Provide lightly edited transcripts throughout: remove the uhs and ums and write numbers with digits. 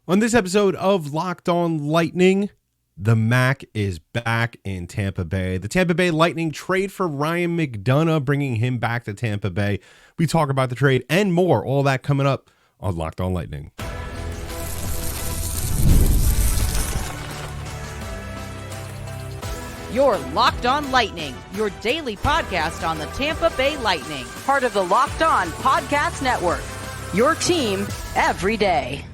On this episode of Locked On Lightning, the Mac is back in Tampa Bay. The Tampa Bay Lightning trade for Ryan McDonagh, bringing him back to Tampa Bay. We talk about the trade and more, all that coming up on Locked On Lightning. You're Locked On Lightning, your daily podcast on the Tampa Bay Lightning, part of the Locked On Podcast Network, your team every day.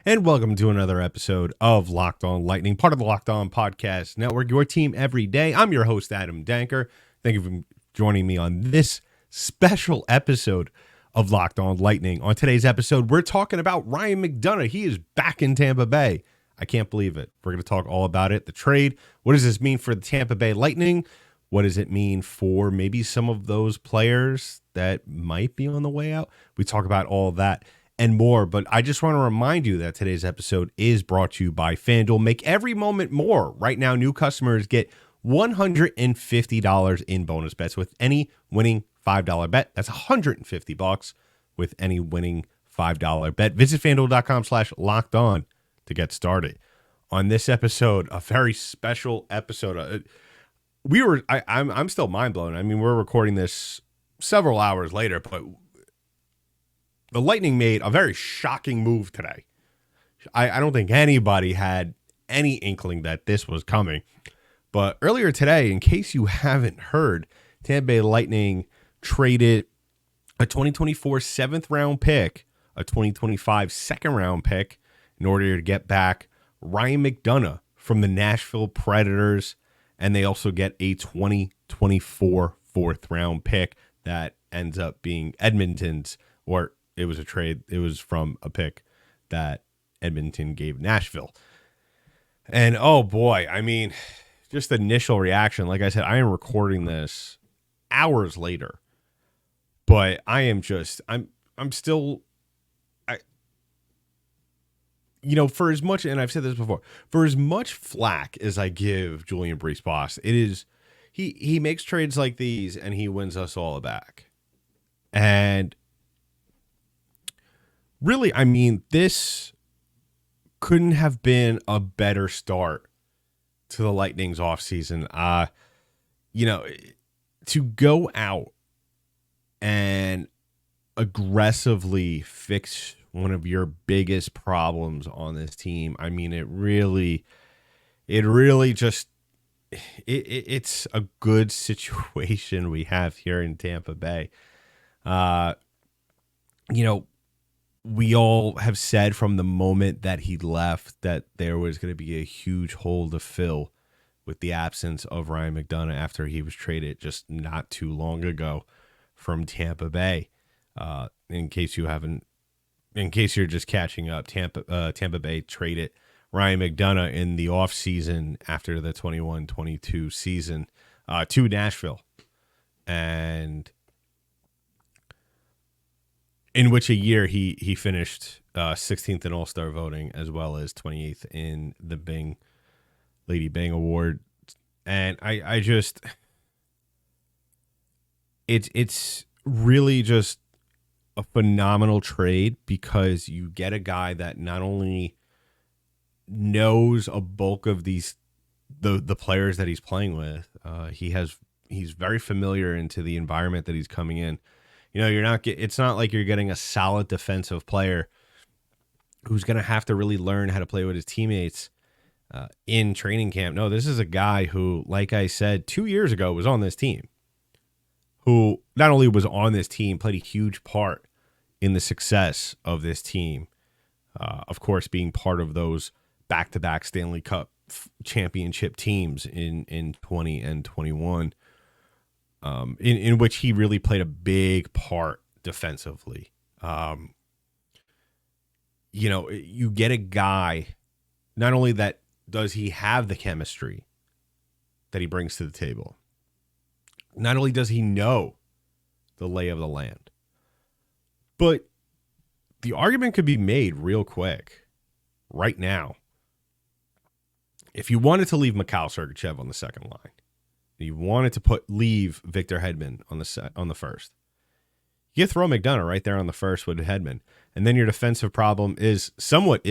And welcome to another episode of Locked On Lightning, part of the Locked On Podcast Network, your team every day. I'm your host, Adam Danker. Thank you for joining me on this special episode of Locked On Lightning. On today's episode, we're talking about Ryan McDonagh. He is back in Tampa Bay. I can't believe it. We're going to talk all about it, the trade. What does this mean for the Tampa Bay Lightning? What does it mean for maybe some of those players that might be on the way out? We talk about all of that and more, but I just want to remind you that today's episode is brought to you by FanDuel. Make every moment more. Right now, new customers get $150 in bonus bets with any winning $5 bet. That's $150 with any winning $5 bet. Visit FanDuel.com/lockedon to get started. On this episode, a very special episode. I'm still mind blown. I mean, we're recording this several hours later, but the Lightning made a very shocking move today. I don't think anybody had any inkling that this was coming. But earlier today, in case you haven't heard, Tampa Bay Lightning traded a 2024 7th round pick, a 2025 second round pick, in order to get back Ryan McDonagh from the Nashville Predators. And they also get a 2024 4th round pick that ends up being Edmonton's, or it was a trade. It was from a pick that Edmonton gave Nashville. And oh boy, I mean, just the initial reaction. Like I said, I am recording this hours later, but I'm still, for as much, and I've said this before, for as much flack as I give Julien Brisebois, it is, he makes trades like these and he wins us all back. And really, I mean, this couldn't have been a better start to the Lightning's offseason. To go out and aggressively fix one of your biggest problems on this team, I mean, it really just, it's a good situation we have here in Tampa Bay. We all have said from the moment that he left that there was going to be a huge hole to fill with the absence of Ryan McDonagh after he was traded just not too long ago from Tampa Bay. In case you're just catching up, Tampa Bay traded Ryan McDonagh in the offseason after the 21-22 season to Nashville, and in which a year he finished 16th in All-Star voting, as well as 28th in the Lady Byng Award. And I just, it's really just a phenomenal trade, because you get a guy that not only knows a bulk of the players that he's playing with, he's very familiar into the environment that he's coming in. It's not like you're getting a solid defensive player who's going to have to really learn how to play with his teammates in training camp. No, this is a guy who, like I said, 2 years ago was on this team, who not only was on this team, played a huge part in the success of this team. Of course, being part of those back-to-back Stanley Cup championship teams in 20 and 21. In which he really played a big part defensively. You get a guy, not only that does he have the chemistry that he brings to the table, not only does he know the lay of the land, but the argument could be made real quick right now. If you wanted to leave Mikhail Sergachev on the second line, you wanted to leave Victor Hedman on the first, you throw McDonagh right there on the first with Hedman, and then your defensive problem is somewhat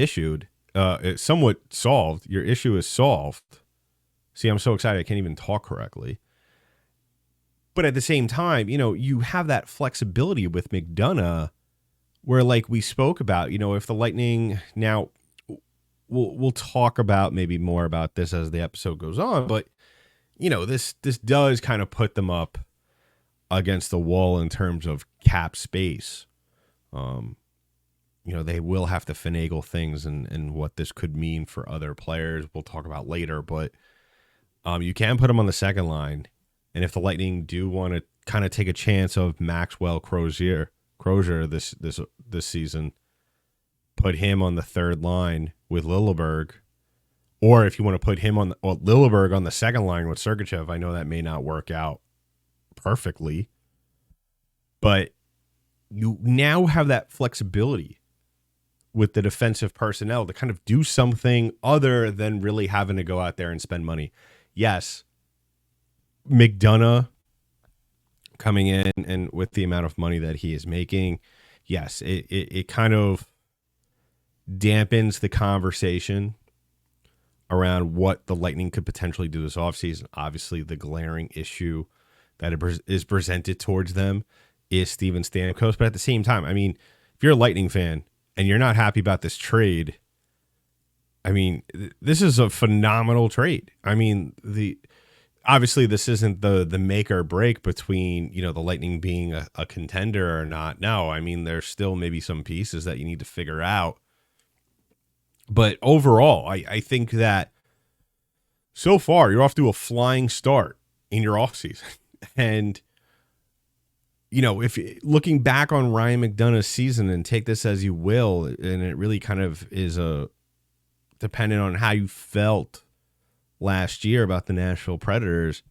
somewhat solved. Your issue is solved. See, I'm so excited I can't even talk correctly. But at the same time, you have that flexibility with McDonagh where, like we spoke about, if the Lightning now, we'll talk about maybe more about this as the episode goes on, but this does kind of put them up against the wall in terms of cap space. They will have to finagle things and what this could mean for other players. We'll talk about later, but you can put them on the second line. And if the Lightning do want to kind of take a chance of Maxwell Crozier this season, put him on the third line with Lilleberg. Or if you want to put him on Lilleberg on the second line with Sergachev, I know that may not work out perfectly, but you now have that flexibility with the defensive personnel to kind of do something other than really having to go out there and spend money. Yes, McDonagh coming in and with the amount of money that he is making, yes, it kind of dampens the conversation around what the Lightning could potentially do this offseason. Obviously, the glaring issue that is presented towards them is Steven Stamkos. But at the same time, I mean, if you're a Lightning fan and you're not happy about this trade, I mean, this is a phenomenal trade. I mean, obviously this isn't the make or break between, the Lightning being a contender or not. No, I mean, there's still maybe some pieces that you need to figure out. But overall, I think that so far you're off to a flying start in your offseason. And, if looking back on Ryan McDonagh's season, and take this as you will, and it really kind of is dependent on how you felt last year about the Nashville Predators.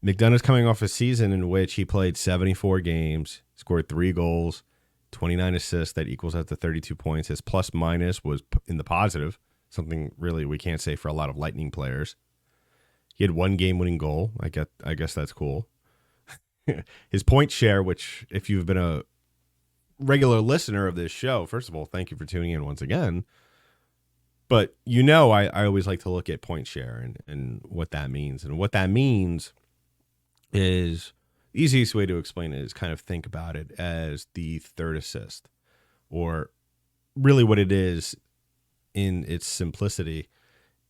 McDonagh's coming off a season in which he played 74 games, scored 3 goals, 29 assists. That equals out to 32 points. His plus minus was in the positive, something really we can't say for a lot of Lightning players. He had 1 game-winning goal. I guess that's cool. His point share, which if you've been a regular listener of this show, first of all, thank you for tuning in once again. But I always like to look at point share and what that means. And what that means is, the easiest way to explain it is kind of think about it as the third assist, or really what it is in its simplicity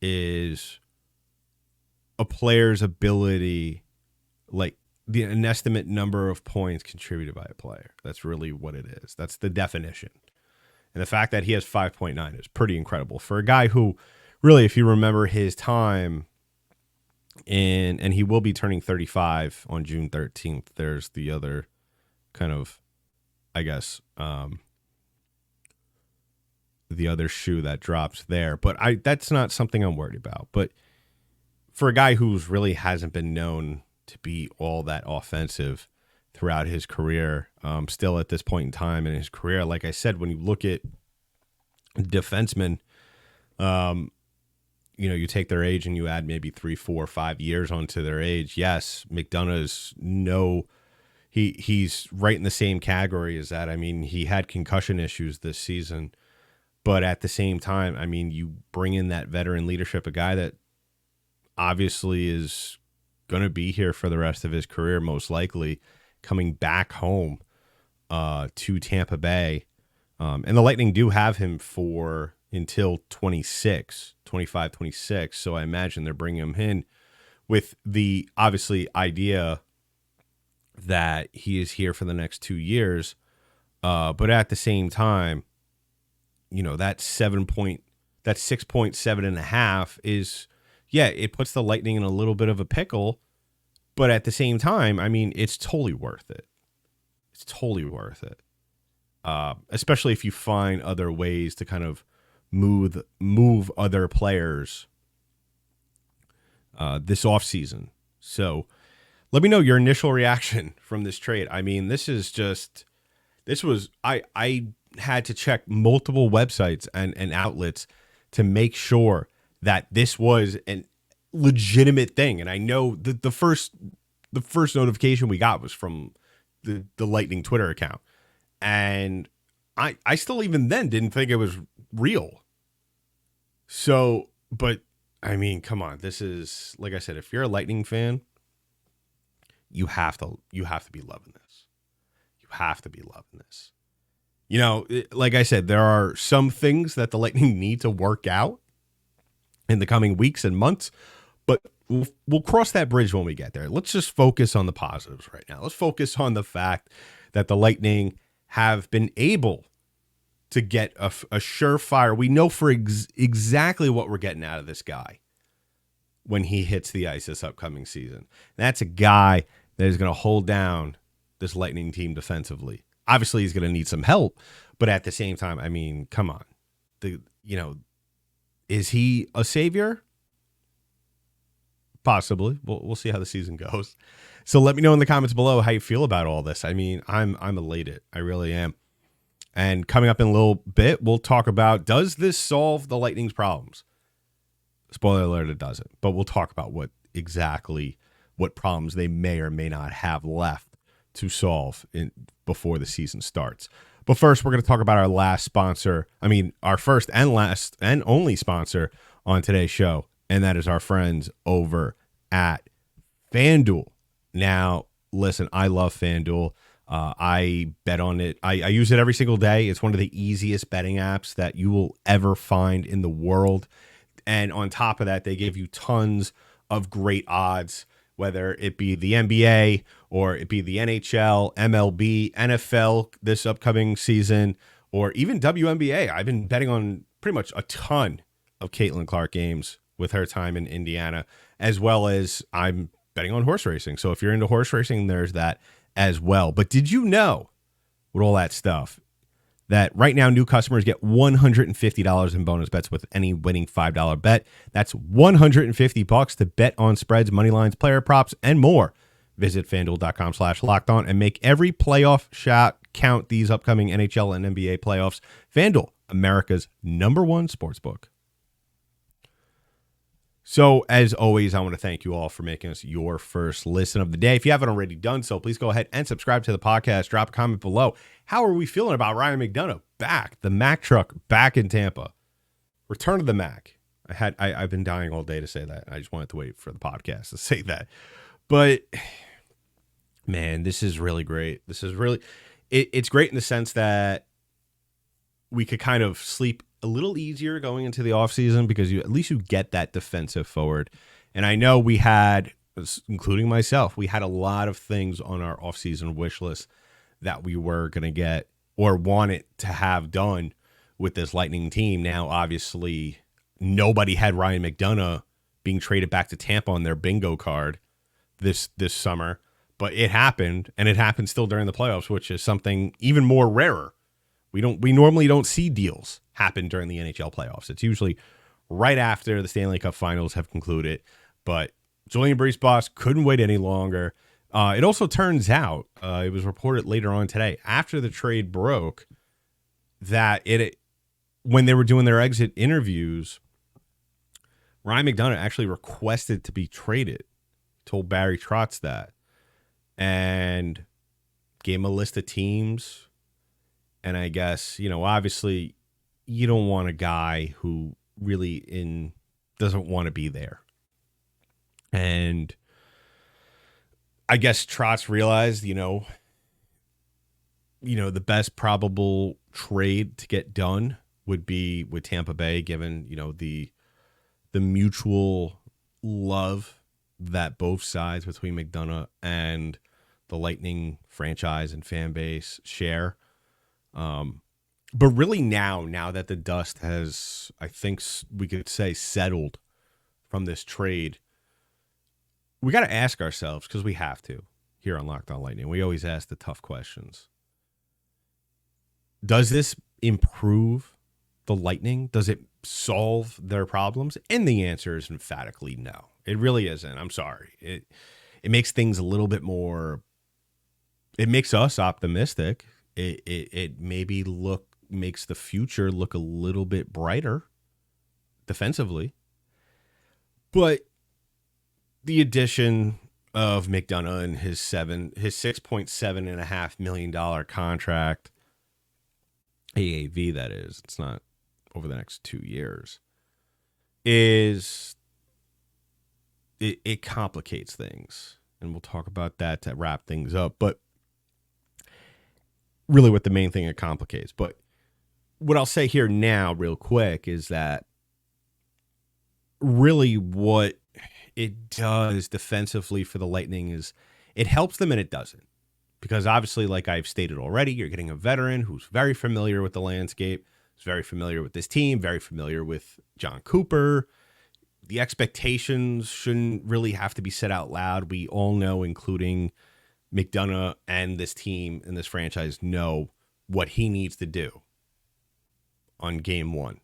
is a player's ability, like an estimate number of points contributed by a player. That's really what it is. That's the definition. And the fact that he has 5.9 is pretty incredible for a guy who really, if you remember his time, and he will be turning 35 on June 13th. There's the other kind of, I guess, the other shoe that drops there. But that's not something I'm worried about. But for a guy who's really hasn't been known to be all that offensive throughout his career, still at this point in time in his career, like I said, when you look at defensemen, you take their age and you add maybe 3, 4, 5 years onto their age. Yes, McDonough's he's right in the same category as that. I mean, he had concussion issues this season, but at the same time, I mean, you bring in that veteran leadership, a guy that obviously is going to be here for the rest of his career, most likely coming back home to Tampa Bay. And the Lightning do have him until 25, 26. So I imagine they're bringing him in with the obviously idea that he is here for the next 2 years. But at the same time, that 6.7.5 is, it puts the Lightning in a little bit of a pickle. But at the same time, I mean, it's totally worth it. It's totally worth it. Especially if you find other ways to kind of move other players this offseason. So let me know your initial reaction from this trade. I mean, I had to check multiple websites and outlets to make sure that this was an legitimate thing. And I know the first notification we got was from the Lightning Twitter account. And I still even then didn't think it was real. So, but I mean, come on. This is, like I said, if you're a Lightning fan, you have to be loving this. You have to be loving this. Like I said, there are some things that the Lightning need to work out in the coming weeks and months, but we'll cross that bridge when we get there. Let's just focus on the positives right now. Let's focus on the fact that the Lightning have been able to get a surefire. We know for exactly what we're getting out of this guy when he hits the ice this upcoming season. That's a guy that is going to hold down this Lightning team defensively. Obviously, he's going to need some help, but at the same time, I mean, come on. Is he a savior? Possibly. We'll see how the season goes. So let me know in the comments below how you feel about all this. I mean, I'm elated. I really am. And coming up in a little bit, we'll talk about, does this solve the Lightning's problems? Spoiler alert, it doesn't. But we'll talk about what problems they may or may not have left to solve before the season starts. But first, we're going to talk about our first and last and only sponsor on today's show, and that is our friends over at FanDuel. Now, listen, I love FanDuel. I bet on it. I use it every single day. It's one of the easiest betting apps that you will ever find in the world. And on top of that, they give you tons of great odds, whether it be the NBA or it be the NHL, MLB, NFL this upcoming season, or even WNBA. I've been betting on pretty much a ton of Caitlin Clark games with her time in Indiana, as well as I'm betting on horse racing. So if you're into horse racing, there's that as well. But did you know, with all that stuff, that right now new customers get $150 in bonus bets with any winning $5 bet? That's $150 to bet on spreads, money lines, player props, and more. Visit FanDuel.com/lockedon and make every playoff shot count these upcoming NHL and NBA playoffs. FanDuel, America's #1 sportsbook. So, as always, I want to thank you all for making us your first listen of the day. If you haven't already done so, please go ahead and subscribe to the podcast. Drop a comment below. How are we feeling about Ryan McDonagh back? The Mack truck back in Tampa. Return of the Mack. I've been dying all day to say that. I just wanted to wait for the podcast to say that. But, man, this is really great. This is really... It's great in the sense that we could kind of sleep a little easier going into the offseason because at least you get that defensive forward. And I know we had, including myself, we had a lot of things on our offseason wish list that we were going to get or wanted to have done with this Lightning team. Now, obviously, nobody had Ryan McDonagh being traded back to Tampa on their bingo card this summer, but it happened, and it happened still during the playoffs, which is something even more rarer. We normally don't see deals happen during the NHL playoffs. It's usually right after the Stanley Cup Finals have concluded. But Julian Brees-Boss couldn't wait any longer. It also turns out, it was reported later on today, after the trade broke, that when they were doing their exit interviews, Ryan McDonagh actually requested to be traded. Told Barry Trotz that. And gave him a list of teams. And I guess, obviously you don't want a guy who really doesn't want to be there. And I guess Trotz realized, the best probable trade to get done would be with Tampa Bay, given, the mutual love that both sides between McDonagh and the Lightning franchise and fan base share. But really now that the dust has, I think we could say, settled from this trade, we got to ask ourselves, because we have to here on Locked On Lightning. We always ask the tough questions. Does this improve the Lightning? Does it solve their problems? And the answer is emphatically no. It really isn't. I'm sorry. It makes things a little bit more, it makes us optimistic. It maybe makes the future look a little bit brighter defensively. But the addition of McDonagh and his $6.7.5 million contract, AAV that is, it's not over the next 2 years, is it complicates things. And we'll talk about that to wrap things up. But really what the main thing it complicates. But what I'll say here now real quick is that really what it does defensively for the Lightning is it helps them and it doesn't. Because obviously, like I've stated already, you're getting a veteran who's very familiar with the landscape, who's very familiar with this team, very familiar with John Cooper. The expectations shouldn't really have to be said out loud. We all know, including McDonagh and this team and this franchise, know what he needs to do on game one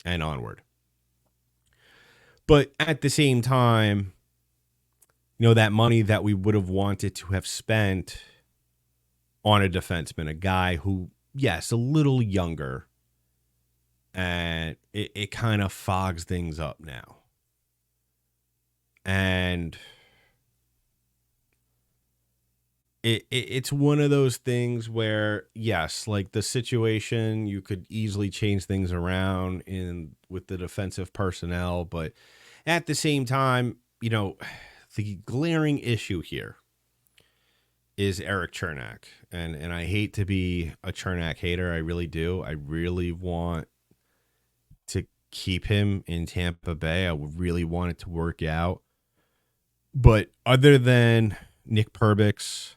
and onward. But at the same time, you know, that money that we would have wanted to have spent on a defenseman, a guy who, yes, a little younger, and it kind of fogs things up now. And it's one of those things where, yes, like the situation, you could easily change things around with the defensive personnel, but at the same time, you know, the glaring issue here is Erik Cernak. And I hate to be a Cernak hater. I really do. I really want to keep him in Tampa Bay. I would really want it to work out. But other than Nick Perbix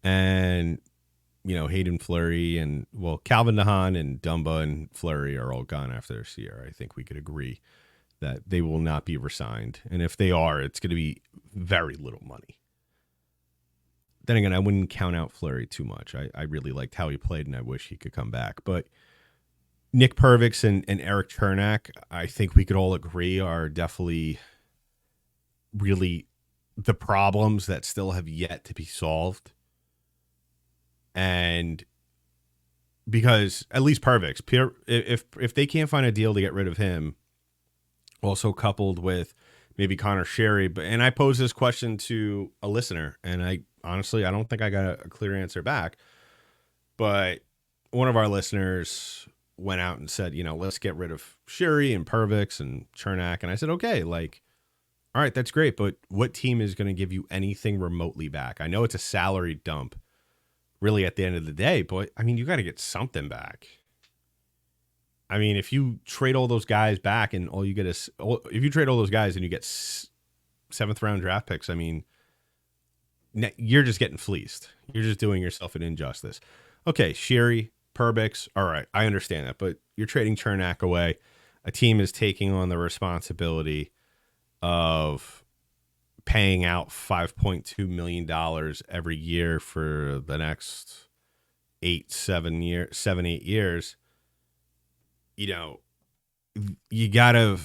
and, you know, Hayden Fleury and, well, Calvin DeHaan and Dumba and Fleury are all gone after this year. I think we could agree that they will not be resigned. And if they are, it's going to be very little money. Then again, I wouldn't count out Fleury too much. I really liked how he played, and I wish he could come back. But Nick Perbix and Erik Cernak, I think we could all agree are definitely really the problems that still have yet to be solved. And because at least Perbix, if they can't find a deal to get rid of him, also coupled with maybe Connor Sherry, and I posed this question to a listener, and I don't think I got a clear answer back. But one of our listeners went out and said, you know, let's get rid of Sherry and Perbix and Cernak. And I said, okay, like, all right, that's great. But what team is going to give you anything remotely back? I know it's a salary dump, really, at the end of the day, but I mean, you got to get something back. I mean, if you trade all those guys back and all you get is, if you trade all those guys and you get 7th round draft picks, I mean, you're just getting fleeced. You're just doing yourself an injustice. Okay, Sherry, Perbix, all right, I understand that, but you're trading Cernak away. A team is taking on the responsibility of paying out $5.2 million every year for the next 7, 8 years. You know, you gotta,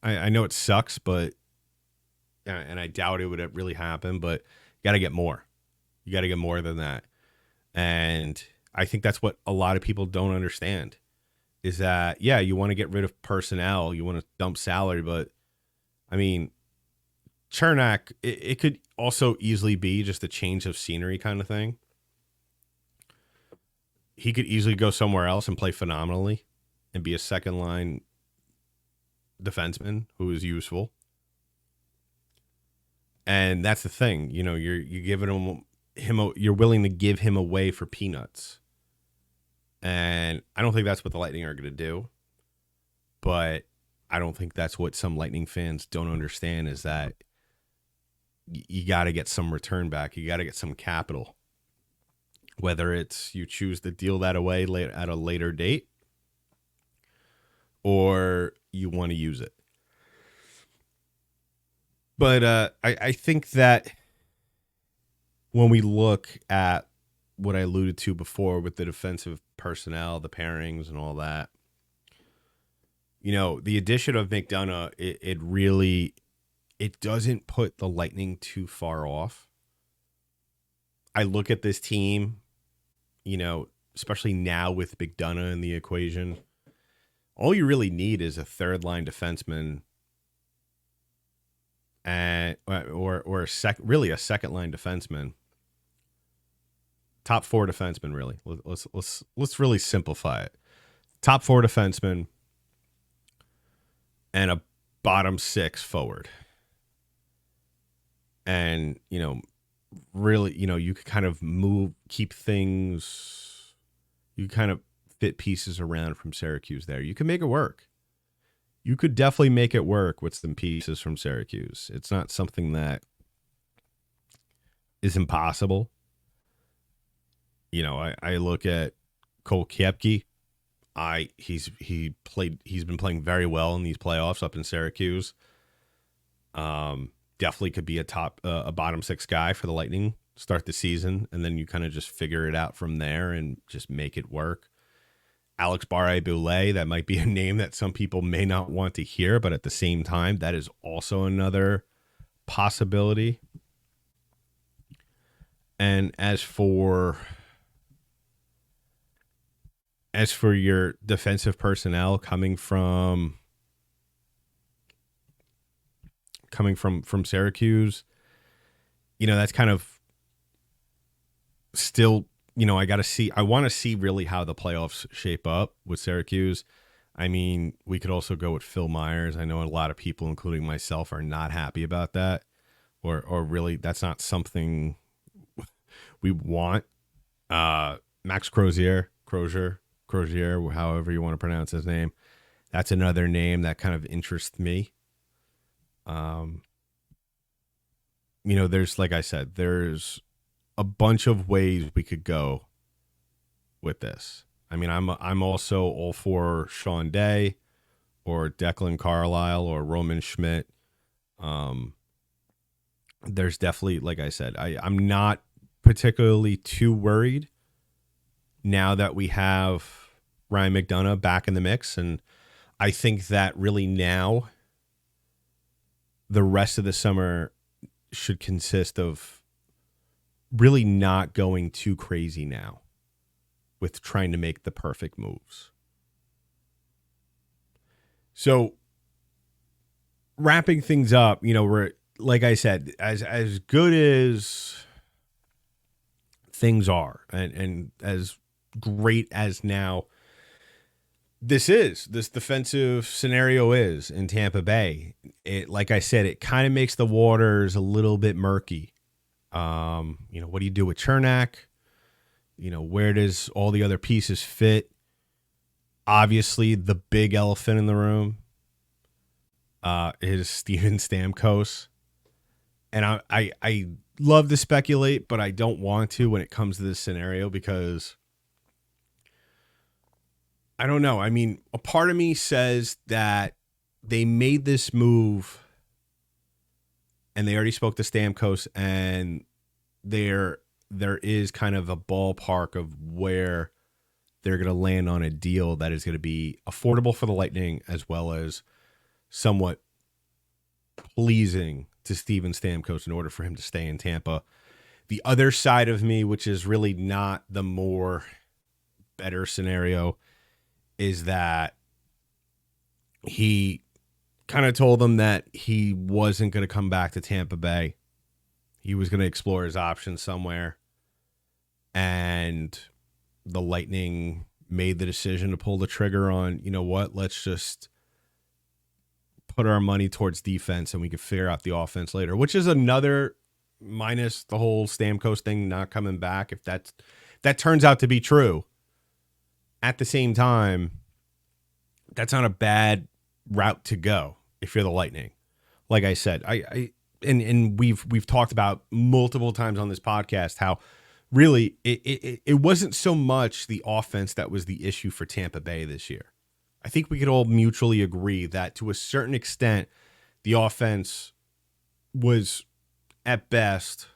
I know it sucks, but, and I doubt it would really happen, but you gotta get more. You gotta get more than that. And I think that's what a lot of people don't understand is that, yeah, you want to get rid of personnel, you want to dump salary, but I mean, Cernak, it could also easily be just a change of scenery kind of thing. He could easily go somewhere else and play phenomenally and be a second line defenseman who is useful. And that's the thing, you know, you're giving him you're willing to give him away for peanuts. And I don't think that's what the Lightning are going to do. But I don't think that's what some Lightning fans don't understand is that you got to get some return back. You got to get some capital. Whether it's you choose to deal that away at a later date or you want to use it. But I think that when we look at what I alluded to before with the defensive personnel, the pairings and all that, you know, the addition of McDonagh, it doesn't put the Lightning too far off. I look at this team, you know, especially now with McDonagh in the equation, all you really need is a third line defenseman and or really a second line defenseman. Top 4 defenseman, really. Let's really simplify it. Top 4 defenseman and a bottom 6 forward. And, really, you could kind of keep things, you kind of fit pieces around from Syracuse there. You can make it work. You could definitely make it work with some pieces from Syracuse. It's not something that is impossible. I look at Cole Koepke. He's been playing very well in these playoffs up in Syracuse. Definitely could be a bottom 6 guy for the Lightning, start the season, and then you kind of just figure it out from there and just make it work. Alex Barré-Boulet, that might be a name that some people may not want to hear, but at the same time, that is also another possibility. And as for your defensive personnel coming from Syracuse, that's kind of still, I want to see really how the playoffs shape up with Syracuse. I mean, we could also go with Phil Myers. I know a lot of people, including myself, are not happy about that, or really that's not something we want. Max Crozier, however you want to pronounce his name. That's another name that kind of interests me. There's, like I said, there's a bunch of ways we could go with this. I mean, I'm also all for Sean Day or Declan Carlisle or Roman Schmidt. There's definitely, like I said, I'm not particularly too worried now that we have Ryan McDonagh back in the mix. And I think that really now the rest of the summer should consist of really not going too crazy now with trying to make the perfect moves. So wrapping things up, we're, like I said, as good as things are and as great as now this defensive scenario is in Tampa Bay, it, like I said, it kind of makes the waters a little bit murky. What do you do with Chernak? Where does all the other pieces fit? Obviously, the big elephant in the room is Steven Stamkos. And I love to speculate, but I don't want to when it comes to this scenario because I don't know. I mean, a part of me says that they made this move and they already spoke to Stamkos, and there is kind of a ballpark of where they're going to land on a deal that is going to be affordable for the Lightning as well as somewhat pleasing to Steven Stamkos in order for him to stay in Tampa. The other side of me, which is really not the more better scenario, is that he kind of told them that he wasn't going to come back to Tampa Bay. He was going to explore his options somewhere. And the Lightning made the decision to pull the trigger on, let's just put our money towards defense and we can figure out the offense later, which is another minus the whole Stamkos thing not coming back. If that turns out to be true, at the same time, that's not a bad route to go if you're the Lightning. Like I said, and we've talked about multiple times on this podcast how really it wasn't so much the offense that was the issue for Tampa Bay this year. I think we could all mutually agree that to a certain extent, the offense was at best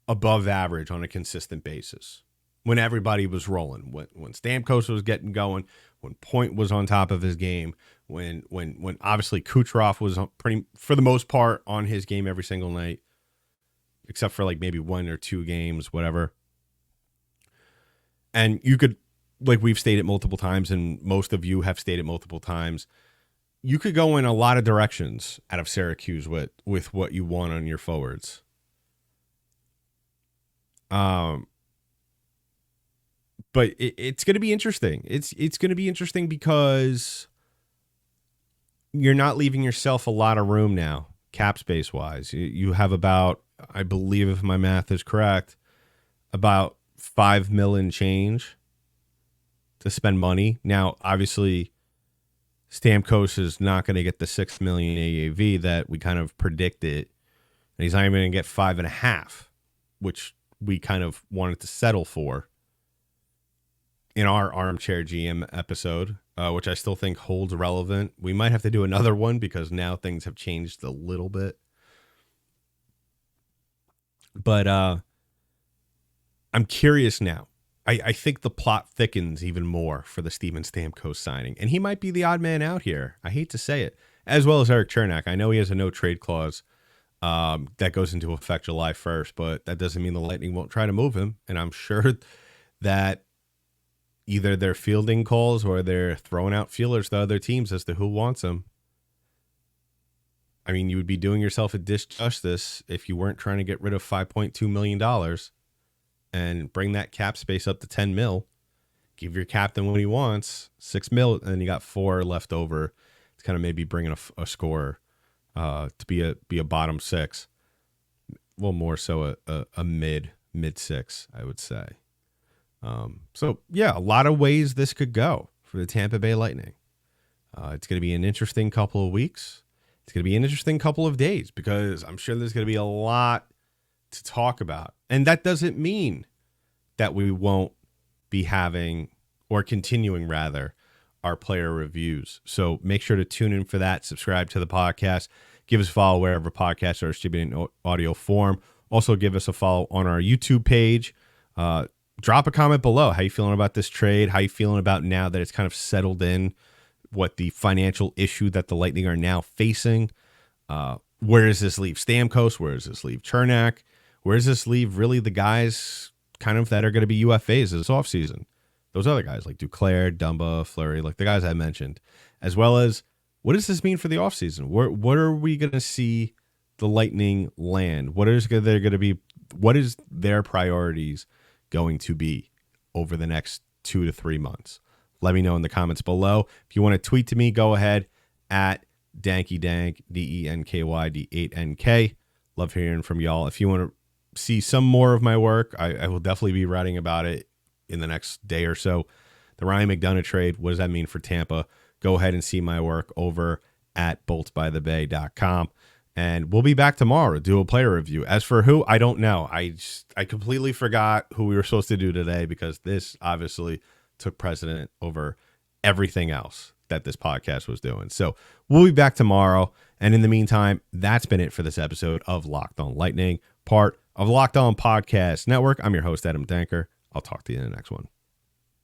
above average on a consistent basis. When everybody was rolling, when Stamkos was getting going, when Point was on top of his game, when obviously Kucherov was for the most part on his game every single night, except for like maybe 1 or 2 games, whatever. And you could, like we've stated multiple times, and most of you have stated multiple times, you could go in a lot of directions out of Syracuse with what you want on your forwards. But it's going to be interesting. It's going to be interesting because you're not leaving yourself a lot of room now, cap space wise. You have about, I believe if my math is correct, about $5 million change to spend money. Now, obviously, Stamkos is not going to get the $6 million AAV that we kind of predicted, and he's not even going to get 5.5, which we kind of wanted to settle for in our Armchair GM episode, which I still think holds relevant. We might have to do another one because now things have changed a little bit. But I'm curious now. I think the plot thickens even more for the Steven Stamkos signing. And he might be the odd man out here. I hate to say it. As well as Eric Chernak. I know he has a no-trade clause that goes into effect July 1st, but that doesn't mean the Lightning won't try to move him. And I'm sure that either they're fielding calls or they're throwing out feelers to other teams as to who wants him. I mean, you would be doing yourself a disjustice if you weren't trying to get rid of $5.2 million and bring that cap space up to $10 million. Give your captain what he wants, $6 million, and then you got $4 million left over. It's kind of maybe bringing a scorer to be a bottom six. Well, more so a mid six, I would say. So yeah, a lot of ways this could go for the Tampa Bay Lightning. It's going to be an interesting couple of weeks. It's going to be an interesting couple of days because I'm sure there's going to be a lot to talk about. And that doesn't mean that we won't be having or continuing rather our player reviews. So make sure to tune in for that. Subscribe to the podcast. Give us a follow wherever podcasts are distributed in audio form. Also give us a follow on our YouTube page. Drop a comment below. How you feeling about this trade? How you feeling about now that it's kind of settled in what the financial issue that the Lightning are now facing? Where does this leave Stamkos? Where does this leave Chernak? Where does this leave really the guys kind of that are going to be UFAs this offseason? Those other guys like Duclair, Dumba, Fleury, like the guys I mentioned, as well as what does this mean for the offseason? What are we going to see the Lightning land? What is their priorities going to be over the next 2 to 3 months? Let me know in the comments below. If you want to tweet to me, go ahead at DankyDank, DENKYD8NK. Love hearing from y'all. If you want to see some more of my work, I will definitely be writing about it in the next day or so. The Ryan McDonagh trade, what does that mean for Tampa? Go ahead and see my work over at boltsbythebay.com. And we'll be back tomorrow to do a player review. As for who, I don't know. I completely forgot who we were supposed to do today because this obviously took precedent over everything else that this podcast was doing. So we'll be back tomorrow. And in the meantime, that's been it for this episode of Locked On Lightning, part of Locked On Podcast Network. I'm your host, Adam Danker. I'll talk to you in the next one.